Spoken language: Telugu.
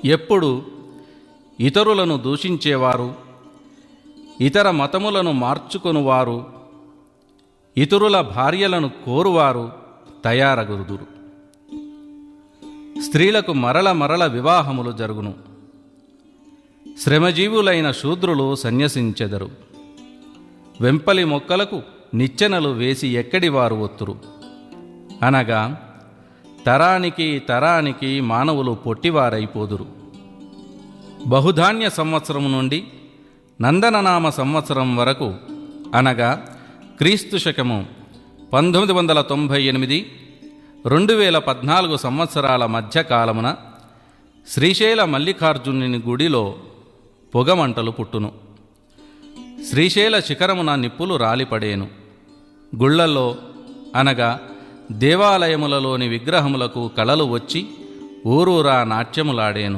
ఎప్పుడు ఇతరులను దూషించేవారు, ఇతర మతములను మార్చుకొనువారు, ఇతరుల భార్యలను కోరువారు తయారగుదురు. స్త్రీలకు మరల వివాహములు జరుగును. శ్రమజీవులైన శూద్రులు సన్యసించెదరు. వెంపలి మొక్కలకు నిచ్చెనలు వేసి ఎక్కడివారు ఒత్తురు. అనగా తరానికి మానవులు పొట్టివారైపోదురు. బహుధాన్య సంవత్సరం నుండి నందననామ సంవత్సరం వరకు, అనగా క్రీస్తు శకము 1998 2014 సంవత్సరాల మధ్యకాలమున శ్రీశైల మల్లికార్జునుని గుడిలో పొగమంటలు పుట్టును. శ్రీశైల శిఖరమున నిప్పులు రాలిపడేను. గుళ్లలో అనగా దేవాలయములలోని విగ్రహములకు కళలు వచ్చి ఊరూరా నాట్యములాడేను.